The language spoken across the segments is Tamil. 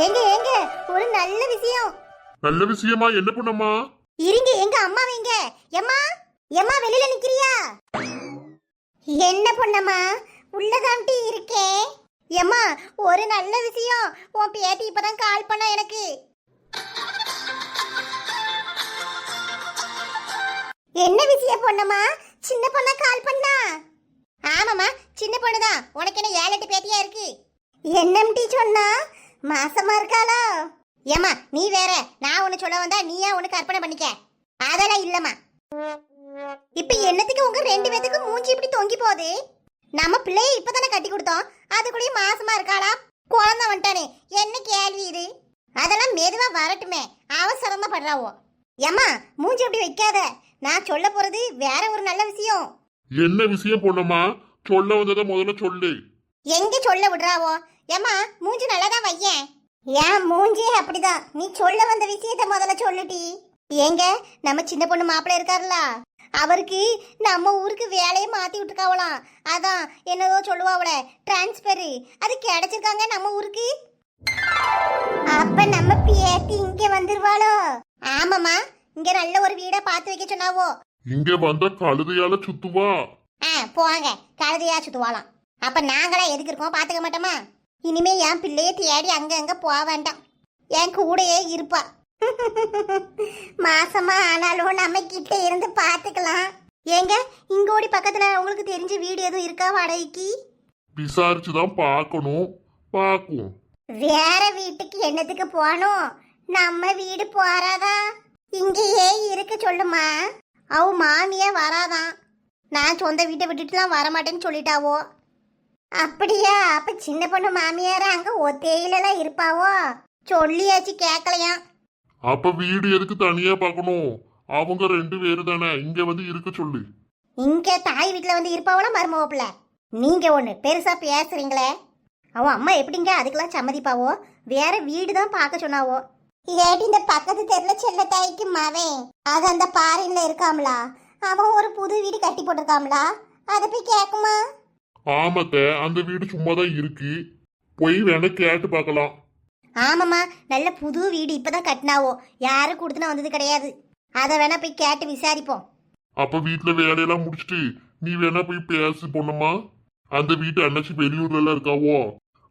ஏங்க ஏங்க ஒரு நல்ல விஷயம். நல்ல விஷயமா? என்ன பொண்ணம்மா? இருங்க, எங்க அம்மா வைங்க. எம்மா எம்மா வெளியில நிக்கிறியா? என்ன பொண்ணம்மா உள்ளதாம்டி இருக்கே. எம்மா ஒரு நல்ல விஷயம். உன் பேத்தி இப்பதான் கால் பண்ணா எனக்கு. என்ன விஷயம் பொண்ணம்மா? சின்ன பொண்ணா கால் பண்ணா? ஆமாம்மா, சின்ன பொண்ணுதான். உனக்கு என்ன 7-8 பேத்தியா இருக்கு? என்னம்டி சொன்னா? மாசமா இருக்காளோ? ஏமா நீ வேற, நான் ஒண்ணு சொல்ல வந்தா நீயா ஒண்ணு கற்பனை பண்ணிக்க. அதெல்லாம் இல்லம்மா. இப்ப என்னத்துக்கு உங்க 2 பேத்துக்கு மூஞ்சி இப்படி தொங்கி போகுது? நம்ம பிள்ளைய இப்பதானே கட்டி கொடுத்தோம், அதுக்குள்ளேயும் மாசமா இருக்காளா? குழந்தை வந்துட்டானே, என்ன கேள்வி இது? அதெல்லாம் மெதுவா வரட்டுமே, அவசரம் தான் பண்றாவோ. ஏமா மூஞ்சி அப்படி வைக்காத. நான் சொல்ல போறது வேற ஒரு நல்ல விஷயம். என்ன விஷயம் பொண்ணம்மா? சொல்ல வந்ததை முதல்ல சொல்லு. எங்க சொல்ல விடுறாவோ? ஏமா மூஞ்சி நல்லாதான் வையேன். ஏன் மூஞ்சியே அப்படிதான். நீ சொல்ல வந்த விஷயத்த முதல்ல சொல்லுடி. ஏங்க நம்ம சின்ன பொண்ணு மாப்பிள்ளை இருக்காருல்ல, அவருக்கு நம்ம ஊருக்கு வேலையை மாத்தி விட்டுருக்காவலாம். அதான் என்னதோ சொல்லுவாவல டிரான்ஸ்பர், அது கிடைச்சிருக்காங்க நம்ம ஊருக்கு. அப்ப நம்ம பேத்தி இங்க வந்துருவாளோ? ஆமாமா, இங்க நல்ல ஒரு வீடை பார்த்து வைக்க சொன்னாவோ. இங்க வந்த கழுதையால சுத்துவா. போவாங்க, கழுதையா சுத்துவாளாம். அப்ப நாங்களா எதுக்கு இருக்கோம் பாத்துக்க மாட்டோமா? இனிமே என் பிள்ளைய தேடி அங்க அங்க போக வேண்டாம், என் கூடயே இருப்பா. மாசமா ஆனாலும் நம்ம கிட்ட இருந்து பாத்துக்கலாம். ஏங்க இங்கோடி பக்கத்துல உங்களுக்கு தெரிஞ்ச வீடு எதுவும் இருக்கா வாடகைக்கு? விசாரிச்சுதான் பார்க்கணும், பார்க்கும். வேற வீட்டுக்கு என்னத்துக்கு போகணும்? நம்ம வீடு போறாதா? இங்கேயே இருக்க சொல்லுமா. அவ மாமியா வராதான். நான் சொந்த வீட்டை விட்டுட்டுலாம் வரமாட்டேன்னு சொல்லிட்டாவோ. அப்படியா? அப்ப சின்ன பொண்ணு மாமியார அங்க ஒத்தையிலாம் இருப்பாவோ? சொல்லியாச்சு கேட்கலையா? அப்ப வீடு எதுக்கு தனியா பார்க்கணும்? அவங்க 2 பேரு தானே, இங்க வந்து இருக்க சொல்லு. இங்க தாய் வீட்டுல வந்து இருப்பாவளா மருமவப்புல? நீங்க ஒண்ணு பெருசா பேசுறீங்களே. அவன் அம்மா எப்படிங்க அதுக்கெல்லாம் சம்மதிப்பாவோ? வேற வீடு தான் பார்க்க சொன்னாவோ. ஏடி இந்த பக்கத்து தெருல செல்ல தாய்க்கு மவன் அது அந்த பாறையில இருக்காமலா, அவன் ஒரு புது வீடு கட்டி போட்டிருக்காமலா, அதை போய் கேக்குமா? ஆமாத்த, அந்த வீடு சும்மாதான் இருக்கு, போய் வேணா கேட்டு பார்க்கலாம். ஆமாம்மா, நல்ல புது வீடு இப்பதான் கட்டினாவோ, யாரும் கொடுத்துனா வந்தது கிடையாது. அதை வேணா போய் கேட்டு விசாரிப்போம். அப்ப வீட்டுல வேலையெல்லாம் முடிச்சுட்டு நீ வேணா போய் பேசு பொண்ணுமா. அந்த வீட்டு அண்ணாச்சி வெளியூர்ல எல்லாம் இருக்காவோ,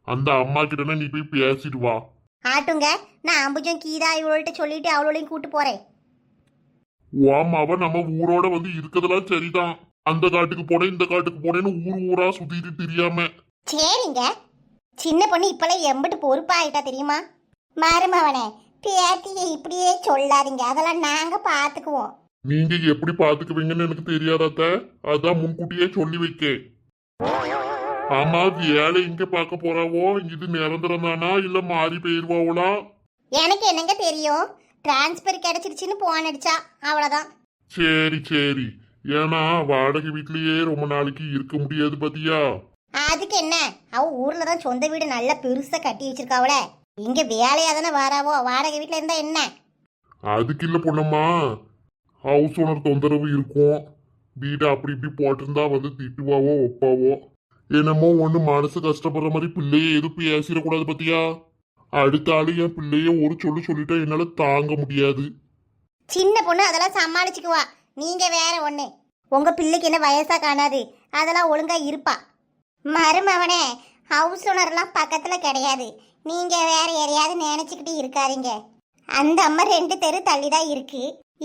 அந்த அம்மா கிட்ட நீ போய் பேசிட்டு வா. ஆட்டுங்க, நான் அம்புஜம் கீதா இவள்கிட்ட சொல்லிட்டு அவளோடையும் கூட்டு போறேன். அவ நம்ம ஊரோட வந்து இருக்கதெல்லாம் சரிதான். அந்த காட்டுக்கு போனேன் இந்த காட்டுக்கு போனேன்னு ஊர் ஊரா சுத்திட்டு தெரியாம. சரிங்க, சின்ன பொண்ணு இப்பெல்லாம் எம்பிட்டு பொறுப்பாயிட்டா தெரியுமா? மருமவனே பேத்தியை இப்படியே சொல்லாதீங்க, அதெல்லாம் நாங்க பாத்துக்குவோம். நீங்க எப்படி பாத்துக்குவீங்கன்னு எனக்கு தெரியாதாத்த, அதான் முன்கூட்டியே சொல்லி வைக்க. ஆமா, வேலை இங்க பார்க்க போறாவோ? இது நிரந்தரம் தானா இல்ல மாறி போயிருவாங்களா? எனக்கு என்னங்க தெரியும், டிரான்ஸ்பர் கிடைச்சிருச்சுன்னு போன் அடிச்சா, அவ்வளவுதான். சரி சரி, ஏன்னா வாடகை வீட்லயே ரொம்ப நாளைக்கு இருக்க முடியாது பாத்தியா. அதுக்கு என்ன, அவ ஊர்ல தான் சொந்த வீடு நல்ல பெருசா கட்டி வச்சிருக்காவல, இங்க வேலையா தானே வாராவோ, வாடகை வீட்டுல இருந்தா என்ன? அதுக்கு இல்ல பொண்ணம்மா, ஹவுஸ் ஓனர் தொந்தரவு இருக்கும். வீடு அப்படி இப்படி போட்டிருந்தா வந்து திட்டுவாவோ ஒப்பாவோ. என்னமோ ஒண்ணு மனசு கஷ்டப்படுற மாதிரி பிள்ளைய எதுவும் பேசிடக்கூடாது பாத்தியா. அடுத்த ஆளு என் பிள்ளைய ஒரு சொல்லிட்டா என்னால தாங்க முடியாது. சின்ன பொண்ணு அதெல்லாம் சமாளிச்சுக்குவா, நீங்க வேற ஒண்ணு. உங்க பிள்ளைக்கு என்ன வயசா காணாது, அதெல்லாம் ஒழுங்கா இருப்பா. மருமவனே ஹவுஸ் ஓனர்லாம் பக்கத்துல கிடையாது, நீங்க வேற யாரையாவது நினைச்சுக்கிட்டு இருக்காதீங்க. அந்த அம்மா 2 தெரு தள்ளிதான் இருக்கு.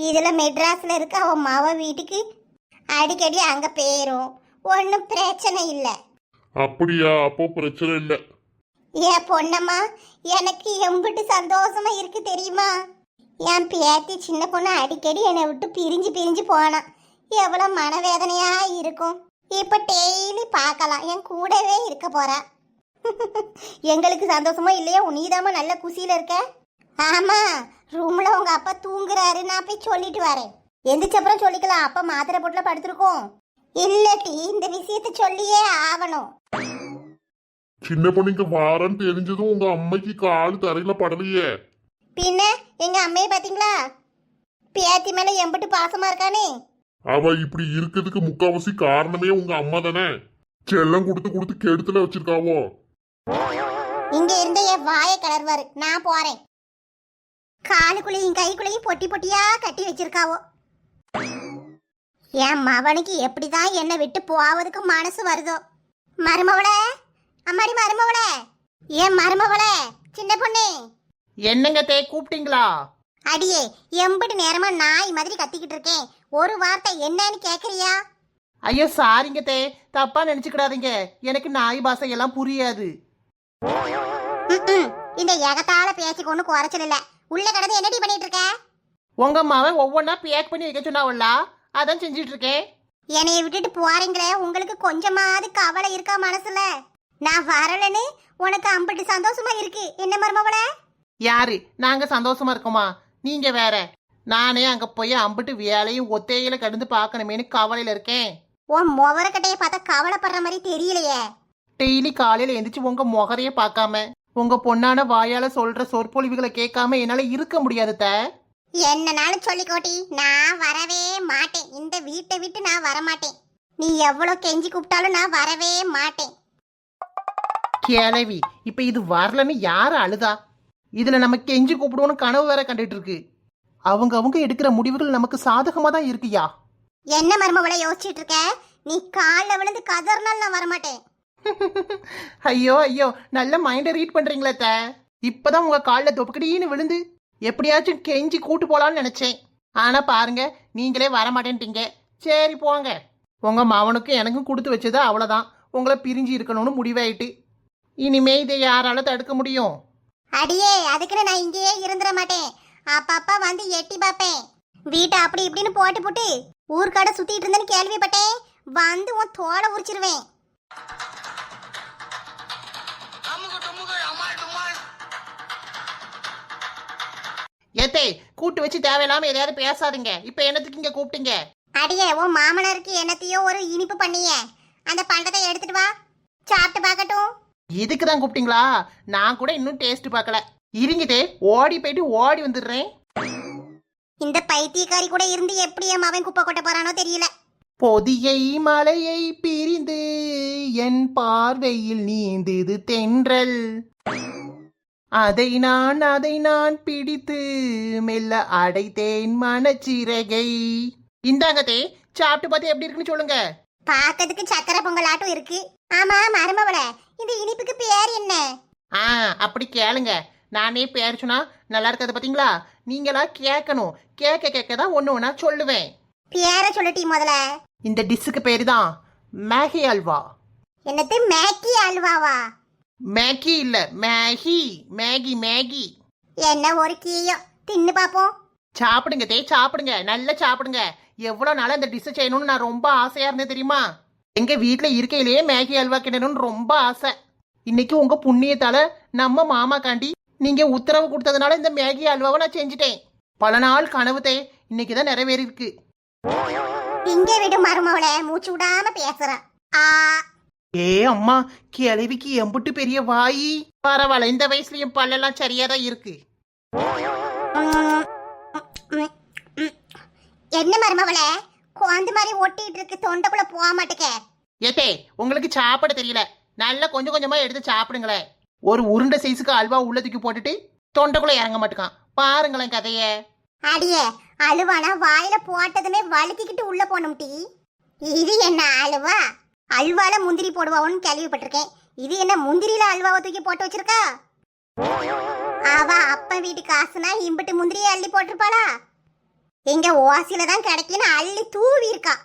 இதுல மெட்ராஸ்ல இருக்க அவ மாவ வீட்டுக்கு அடிக்கடி அங்க போயிரும், ஒன்னும் பிரச்சனை இல்லை. அப்படியா? அப்போ பிரச்சனை இல்லை. ஏன் பொண்ணம்மா, எனக்கு எம்பிட்டு சந்தோஷமா இருக்கு தெரியுமா? என் பேத்தி சின்ன பொண்ணு அடிக்கடி என்னை விட்டு பிரிஞ்சு பிரிஞ்சு போனா எவ்வளவு மனவேதனையா இருக்கும். இப்ப டெய்லி பார்க்கலாம், என் கூடவே இருக்க போறா. எங்களுக்கு சந்தோஷமா இல்லையா? நீதாம்மா நல்ல குசியில இருக்க. ஆமா, ரூம்ல உங்க அப்பா தூங்குறாரு, நான் போய் சொல்லிட்டு வரேன். எந்திரிச்சப்புறம் சொல்லிக்கலாம், அப்பா மாத்திரை போட்டுல படுத்திருக்கோம். இல்லட்டி இந்த விஷயத்த சொல்லியே ஆகணும். சின்ன பொண்ணுங்க வாரன்னு தெரிஞ்சதும் உங்க அம்மைக்கு கால் தரையில படலையே. பின்ன எங்க அம்மையை பாத்தீங்களா? பேத்தி மேல எம்பிட்டு பாசமா இருக்கானே. அவ இப்படி இருக்கிறதுக்கு முக்காவாசி காரணமே உங்க அம்மா தானே. செல்லம் கொடுத்து கொடுத்து கெடுத்துல வச்சிருக்காவோ. இங்க இருந்த என் வாயை கிளறுவாரு. நான் போறேன். காலுக்குள்ளேயும் கைக்குள்ளேயும் பொட்டி பொட்டியா கட்டி வச்சிருக்காவோ. என் மவனுக்கு எப்படிதான் என்னை விட்டு போவதுக்கு மனசு வருதோ. மருமவளே, அம்மாடி மருமவளே, என் மருமவளே, சின்ன பொண்ணு. என்னங்க தே கூப்பிட்டீங்களா? அடியே, எம்பிட்டு நேரமா நாய் மாதிரி கத்திக்கிட்டு இருக்கேன். ஒரு வார்த்தை என்னன்னு கேக்குறியா? ஐயோ சாரிங்க தே, தப்பா நினைச்சுக்கிடாதீங்க. எனக்கு நாய் பாஷையெல்லாம் புரியாது. இந்த எகத்தால பேச்சுக்கு ஒண்ணு குறைச்சல் இல்ல. உள்ள கிடந்து என்னடி பண்ணிட்டு இருக்க? உங்க மவன் ஒவ்வொன்னா பேக் பண்ணி வைக்க சொன்னாவல்ல, அதான் செஞ்சிட்டு இருக்கேன். என்னைய விட்டுட்டு போறீங்களே, உங்களுக்கு கொஞ்சமாவது கவலை இருக்கா மனசுல? நான் வரலன்னு உனக்கு அம்பிட்டு சந்தோஷமா இருக்கு என்ன மருமவளே? யாரு நாங்க சந்தோஷமா இருக்கோமா? நீங்க வேற. நானே அங்க போய் அம்பிட்டு வேலையும் ஒத்தையில கடந்து பார்க்கணுமேனு கவலையில இருக்கேன். உன் முகரக்கட்டைய பார்த்தா கவலைப்படுற மாதிரி தெரியலையே. டெய்லி காலையில எந்திரிச்சு உங்க முகரைய பார்க்காம, உங்க பொண்ணான வாயால சொல்ற சொற்பொழிவுகளை கேட்காம என்னால இருக்க முடியாது த. என்னனாலும் சொல்லிக்கோட்டி, நான் வரவே மாட்டேன். இந்த வீட்டை விட்டு நான் வரமாட்டேன். நீ எவ்வளவு கெஞ்சி கூப்பிட்டாலும் நான் வரவே மாட்டேன். கிளவி, இப்ப இது வரலன்னு யாரு அழுதா? இதுல நம்ம கெஞ்சி கூப்பிடுவோன்னு கனவு வேற கண்டுட்டு இருக்கு. அவங்க எடுக்கிற முடிவுகள் நமக்கு சாதகமா தான் இருக்குயா. என்ன மருமவளை யோசிச்சுட்டு இருக்க? நீ காலில் விழுந்து கதறினால் நான் வரமாட்டேன். ஐயோ ஐயோ, நல்ல மைண்டை ரீட் பண்றீங்களே த. இப்பதான் உங்க காலில் தொப்புக்கடின்னு விழுந்து எப்படியாச்சும் கெஞ்சி கூட்டு போலான்னு நினைச்சேன். ஆனா பாருங்க, நீங்களே வரமாட்டேன்ட்டீங்க. சரி போங்க. உங்க மாவனுக்கும் எனக்கும் கொடுத்து வச்சது அவ்வளவுதான். உங்களை பிரிஞ்சு இருக்கணும்னு முடிவாயிட்டு. இனிமே இதை யாரால தடுக்க முடியும்? அடியே, அதுக்குன்னு நான் இங்கேயே இருந்துட மாட்டேன். அப்பப்பா வந்து எட்டி பார்ப்பேன். வீட்டை அப்படி இப்படின்னு போட்டு போட்டு ஊர்க்காட சுத்திட்டு இருந்தேன்னு கேள்விப்பட்டேன். வந்து உன் தோலை உரிச்சிருவேன். ஏத்தே, கூட்டு வச்சு தேவையில்லாம எதையாவது பேசாதீங்க. இப்ப என்னத்துக்கு இங்க கூப்பிட்டீங்க? அடியே, உன் மாமனாருக்கு என்னத்தையோ ஒரு இனிப்பு பண்ணியே, அந்த பண்டத்தை எடுத்துட்டு வா, சாப்பிட்டு பார்க்கட்டும். இதுக்கு தான் கூப்பிட்டீங்களா? நான் கூட இன்னும் டேஸ்ட் பார்க்கல. இருங்கிட்டே, ஓடி போயிட்டு ஓடி வந்துடுறேன். இந்த பைத்தியக்காரி கூட இருந்து எப்படி என் மவன் குப்பை கொட்ட போறானோ தெரியல. பொதியை மலையை பிரிந்து என் பார்வையில் நீந்தது தென்றல். அதை நான் பிடித்து மெல்ல அடைத்தேன் மனச்சிறகை. இந்தாங்கத்தே, சாப்பிட்டு பார்த்து எப்படி இருக்குன்னு சொல்லுங்க. பாக்கிறதுக்கு சக்கரை பொங்கலாட்டும் இருக்கு. ஆமா மருமவளே, இந்த இனிப்புக்கு பேர் என்ன? அப்படி கேளுங்க. நானே பேர் சொன்னா நல்லா இருக்காது பாத்தீங்களா? நீங்களா கேட்கணும். கேட்க தான் ஒண்ணு ஒண்ணா சொல்லுவேன். பேரை சொல்லட்டி முதல்ல. இந்த டிஷ்ஷுக்கு பேரு தான் மேகி அல்வா. என்னது மேகி அல்வாவா? மேகி இல்ல, மேகி. Maggi Maggi. என்ன ஒரு கீயோ, தின்னு பாப்போம். சாப்பிடுங்க தே, சாப்பிடுங்க, நல்லா சாப்பிடுங்க. எவ்வளவு நாளா இந்த டிஷ் செய்யணும்னு நான் ரொம்ப ஆசையா இருந்தேன் தெரியுமா? எங்க வீட்டுல இருக்கையிலேயே மேகி அல்வா கிடணும்னு ரொம்ப ஆசை. இன்னைக்கு உங்க புண்ணியத்தால நம்ம மாமா காண்டி நீங்க உத்தரவு கொடுத்ததுனால இந்த மேகி அல்வாவை நான் செஞ்சுட்டேன். பல நாள் கனவு தே, இன்னைக்குதான் நிறைவேறி இருக்கு. இங்க விடு மருமவளே, மூச்சு விடாம பேசுற. ஏ அம்மா, கிழவிக்கு எம்புட்டு பெரிய வாயி. பரவாயில்ல, இந்த வயசுலயும் பல்லெல்லாம் சரியாதான் இருக்கு. என்ன மருமவளே, குழந்தை மாதிரி ஒட்டிட்டு இருக்கு, தொண்டைக்குள்ள போக மாட்டேக்க. ஏத்தே, உங்களுக்கு சாப்பிட தெரியல. நல்லா கொஞ்சம் கொஞ்சமா எடுத்து சாப்பிடுங்களேன். ஒரு உருண்டை சைஸுக்கு அல்வா உள்ள தூக்கி போட்டுட்டு தொண்டைக்குள்ள இறங்க மாட்டேக்கான். பாருங்களேன் கதைய. அடியே, அழுவானா வாயில போட்டதுமே வழுக்கிக்கிட்டு உள்ள போனும் டீ. இது என்ன அழுவா? அல்வால முந்திரி போடுவான்னு கேள்விப்பட்டிருக்கேன். இது என்ன முந்திரியில அல்வாவை தூக்கி போட்டு வச்சிருக்கா? அவ அப்ப வீட்டு காசுனா இம்பிட்டு முந்திரியை அள்ளி போட்டிருப்பாளா? எங்க ஓசில தான் கிடைக்குன்னு அள்ளி தூவி இருக்கா.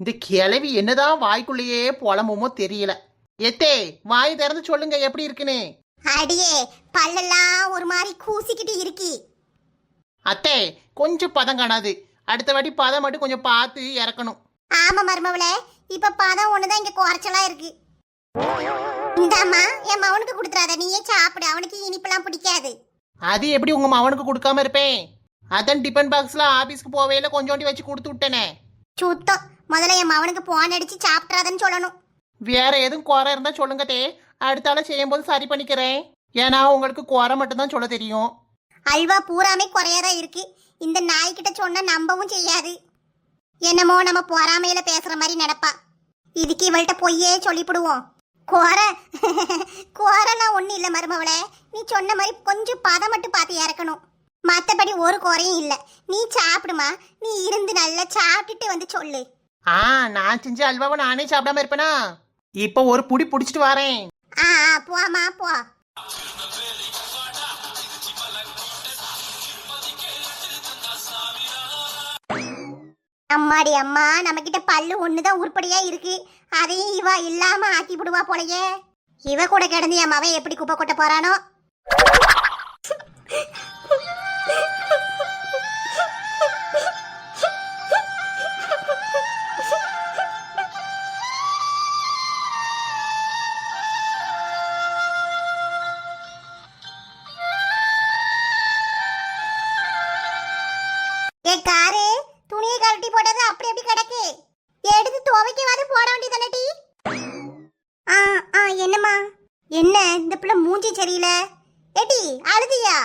இந்த கிழவி என்னதான் வாய்க்குள்ளேயே புலம்புமோ தெரியல. எத்தே, வாய் திறந்து சொல்லுங்க எப்படி இருக்குன்னு. அடியே, பல்லெல்லாம் ஒரு மாதிரி கூசிக்கிட்டு இருக்கி. அத்தே, கொஞ்சம் பதம் காணாது. அடுத்த வாட்டி பதம் மட்டும் கொஞ்சம் பார்த்து இறக்கணும். ஆமா மருமவளே, இப்ப பதம் ஒண்ணுதான் இங்க குறைச்சலா இருக்கு. இந்தாம்மா, என் மவனுக்கு கொடுத்துறாத, நீயே சாப்பிடு. அவனுக்கு இனிப்பெல்லாம் பிடிக்காது. அது எப்படி உங்க மவனுக்கு கொடுக்காம இருப்பேன்? அதான் டிபன் பாக்ஸ்ல ஆபீஸ்க்கு போவேல கொஞ்சோண்டி வச்சு கொடுத்து விட்டேனே. சுத்தம். முதல்ல என் மவனுக்கு போன் அடிச்சு சாப்பிட்றாதன்னு சொல்லணும். வேற எதுவும் குறை இருந்தா சொல்லுங்க தே, அடுத்தால செய்யும்போது சரி பண்ணிக்கிறேன். ஏன்னா உங்களுக்கு குறை மட்டும்தான் சொல்ல தெரியும். அல்வா பூராமே குறையாதான் இருக்கு. இந்த நாய்கிட்ட சொன்னா நம்பவும் செய்யாது. என்னமோ நம்ம பொறாமையில பேசுற மாதிரி நினைப்பா. இதுக்கு இவள்கிட்ட பொய்யே சொல்லிவிடுவோம். கோரை கோரெல்லாம் ஒன்றும் இல்லை மருமவளே. நீ சொன்ன மாதிரி கொஞ்சம் பதம் மட்டும் பார்த்து இறக்கணும். மற்றபடி ஒரு குறையும் இல்லை. நீ சாப்பிடுமா, நீ இருந்து நல்லா சாப்பிட்டுட்டு வந்து சொல்லு. நான் செஞ்ச அல்வாவை நானே சாப்பிடாம இருப்பேனா? இப்போ ஒரு புடி புடிச்சிட்டு வரேன். போமா போ. அம்மாடி அம்மா, நம்ம கிட்ட பல்லு ஒண்ணுதான் உருப்படியா இருக்கு. அதையும் இவ இல்லாம ஆக்கி விடுவா போலயே. இவ கூட கிடந்து என் மவன் எப்படி குப்பை கொட்ட போறானோ. காரு துணியை கழட்டி போட்டது அப்படி அப்படி கிடக்கு. எடுத்து துவைக்கவாது போட வேண்டியதானடி. என்னம்மா? என்ன இந்த பிள்ளை மூஞ்சி சரியில்லை. ஏடி அழுதியா?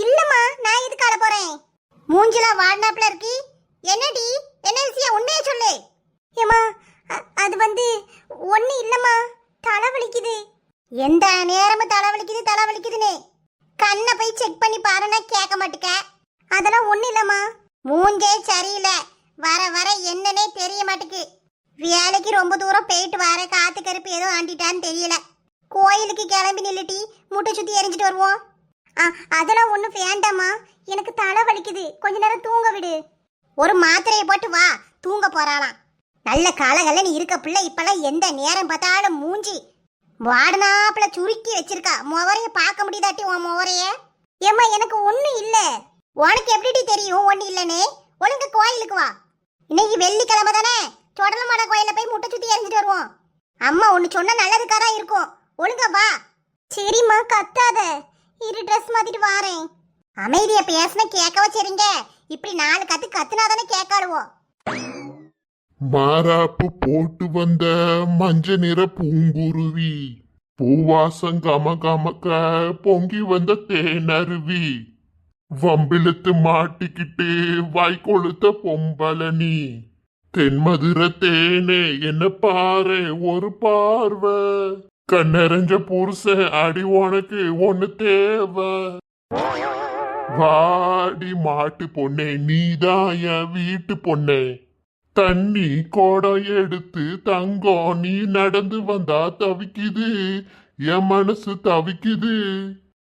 இல்லம்மா, நான் எதுக்கு அழ போறேன்? மூஞ்சிலாம் வாடினாப்புல இருக்கு. என்னடி, என்ன விஷயம்? உண்மையை சொல்லு. ஏமா, அது வந்து ஒண்ணு இல்லம்மா, தலை வலிக்குது. எந்த நேரமும் தலை வலிக்குதுன்னு கண்ணை போய் செக் பண்ணி பாருன்னா கேட்க மாட்டுக்க. அதெல்லாம் ஒண்ணு இல்லம்மா, மூஞ்சே சரியில்லை. வர வர என்னன்னே தெரிய மாட்டுக்கு. வேலைக்கு ரொம்ப தூரம் போயிட்டு வர காத்து கருப்பு ஏதோ ஆண்டிட்டான்னு தெரியல. கோயிலுக்கு கிளம்பி நில்லுட்டி, முட்டை சுத்தி எரிஞ்சிட்டு வருவோம். அதெல்லாம் ஒன்றும் வேண்டாம்மா, எனக்கு தலை வலிக்குது, கொஞ்ச நேரம் தூங்க விடு. ஒரு மாத்திரையை போட்டு வா, தூங்க போறாளாம். நல்ல காலகல்ல நீ இருக்க பிள்ளை இப்பெல்லாம் எந்த நேரம் பார்த்தாலும் மூஞ்சி வாடனாப்புல சுருக்கி வச்சிருக்கா. முவரைய பார்க்க முடியுதாட்டி உன் முவரைய? ஏம்மா, எனக்கு ஒன்றும் இல்லை. உனக்கு எப்படி தெரியும் ஒண்ணு இல்லன்னு? ஒழுங்க கோயிலுக்கு வா. இன்னைக்கு வெள்ளிக்கிழமை தானே, சொடலமாட கோயில போய் முட்டை சுத்தி எரிஞ்சிட்டு வருவோம். அம்மா ஒண்ணு சொன்னா நல்லதுக்காரா இருக்கும். ஒழுங்க வா. சரிம்மா, கத்தாத. இரு, ட்ரெஸ் மாத்திட்டு வாரேன். அமைதியா பேசுன கேட்க வச்சிருங்க. இப்படி 4 கத்து கத்துனாதானே கேட்காளுவோம். மாறாப்பு போட்டு வந்த மஞ்ச நிற பூங்குருவி, பூவாசம் கமக்க பொங்கி வந்த தேனருவி, வம்பிழுத்து மாட்டிக்கிட்டு வாய்க்கொழுத்த பொம்பளனி, தென்மதுர தேனே என்ன பாரு ஒரு பார்வை, கண்ணெறிஞ்ச புருஷ அடி உனக்கு ஒண்ணு தேவை, வாடி மாட்டு பொண்ணே நீதான் என் வீட்டு பொண்ணே, தண்ணி கோடம் எடுத்து தங்கம் நீ நடந்து வந்தா தவிக்குது, என் மனசு தவிக்குது.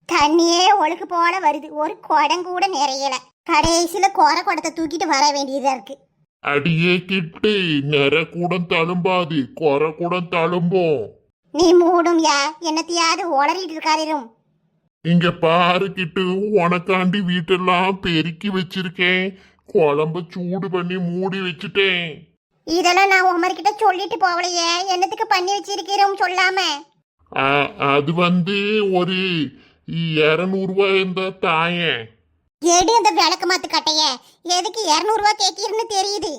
தண்ணியே ஒழுக்கு போல வருது, ஒரு குடம் கூட நிறையல. கடைசியில கோர குடத்தை தூக்கிட்டு வர வேண்டியதா இருக்கு. அடியே கிட்டு நிற கூடம் தழும்பாது, கொர கூடம் தழும்போம். நீ மூடும் யா, என்னத்தையாவது உளறிட்டு இருக்காரும். இங்க பாரு கிட்டு, உனக்காண்டி வீட்டெல்லாம் பெருக்கி வச்சிருக்கேன், குழம்பு சூடு பண்ணி மூடி வச்சுட்டேன். இதெல்லாம் நான் உமர்கிட்ட சொல்லிட்டு போவலையே, என்னத்துக்கு பண்ணி வச்சிருக்கிறோம் சொல்லாம? அது வந்து ஒரு 200 ரூபாய் இருந்தா தாயேன். எடு அந்த விளக்கு மாத்து கட்டைய. எதுக்கு 200 ரூபாய் கேட்கிறன்னு தெரியுது.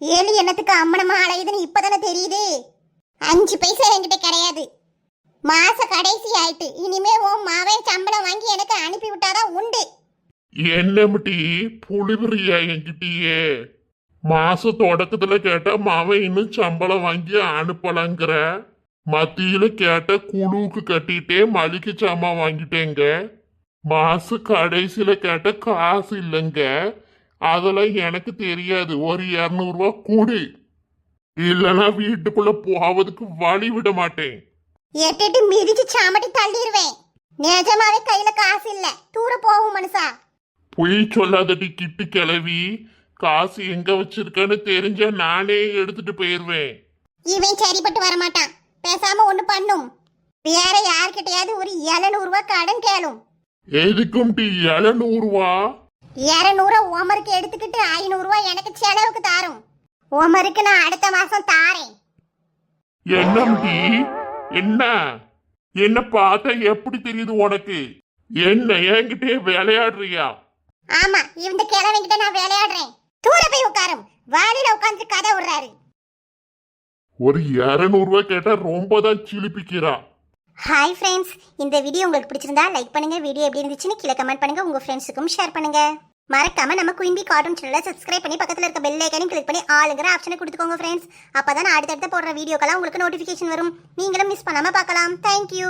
ஏழு என்னத்துக்கு அம்மனமா அலையுதுன்னு இப்பதானே தெரியுது. 5 பைசா என்கிட்ட கிடையாது. மாச கடைசி ஆயிட்டு. இனிமே உன் மாவே சம்பளம் வாங்கி எனக்கு அனுப்பி விட்டாதான் உண்டு. என்னமிட்டி புளிபுரியா என்கிட்டயே? மாச தொடக்கத்துல கேட்டா மாவன் இன்னும் சம்பளம் வாங்கி அனுப்பலங்கிற, மத்தியில கேட்ட குழுவுக்கு கட்டிட்டே மளிகை சாமான் வாங்கிட்டேங்க, மாச கடைசியில கேட்ட காசு இல்லைங்க. அதெல்லாம் எனக்கு தெரியாது. ஒரு 200 ரூபாய் கூடு, இல்லைன்னா வீட்டுக்குள்ள போவதுக்கு வழி விட மாட்டேன். எட்டிட்டு மிதிச்சு சாமட்டி தள்ளிடுவேன். நிஜமாவே கையில காசு இல்ல, தூர போகும் மனுஷா. பொய் சொல்லாதடி கிட்டு கிளவி, காசு எங்க வச்சிருக்கன்னு தெரிஞ்சா நானே எடுத்துட்டு போயிருவேன். இவன் சரிப்பட்டு வரமாட்டான். பேசாம ஒண்ணு பண்ணும், வேற யார்கிட்டயாவது ஒரு 700 ரூபாய் கடன் கேளும். எதுக்கும் டி 700 ரூபா? 200 ஓமருக்கு எடுத்துக்கிட்டு 500 ரூபாய் எனக்கு செலவுக்கு தாரும். ஓமருக்கு நான் அடுத்த மாசம் தாரேன். என்னம்டி? என்ன என்ன பார்த்தா எப்படி தெரியுது உனக்கு? என்ன என்கிட்டே விளையாடுறியா? ஆமா, இந்த கிழவன்கிட்ட நான் விளையாடுறேன். தூர போய் உட்காரும். வாலில உட்கார்ந்து கதை விடுறாரு. ஒரு 200 ரூபாய் கேட்டா ரொம்ப தான் சிலிப்பிக்கிறா. ஹாய் ஃப்ரெண்ட்ஸ், இந்த வீடியோ உங்களுக்கு பிடிச்சிருந்தா லைக் பண்ணுங்க. வீடியோ எப்படி இருந்துச்சுன்னு கீழே கமெண்ட் பண்ணுங்க. உங்க ஃப்ரெண்ட்ஸுக்கும் ஷேர் பண்ணுங்க. மறக்காம நம்ம குயின்பி கார்ட்டூன் சேனலை சப்ஸ்கிரைப் பண்ணி பக்கத்துல இருக்க பெல் ஐக்கானையும் கிளிக் பண்ணி ஆளுங்கிற ஆப்ஷனை கொடுத்துக்கோங்க ஃப்ரெண்ட்ஸ். அப்பதான் நான் அடுத்தடுத்து போடுற வீடியோக்கெல்லாம் உங்களுக்கு நோட்டிஃபிகேஷன் வரும். நீங்களும் மிஸ் பண்ணாம பார்க்கலாம். தேங்க்யூ.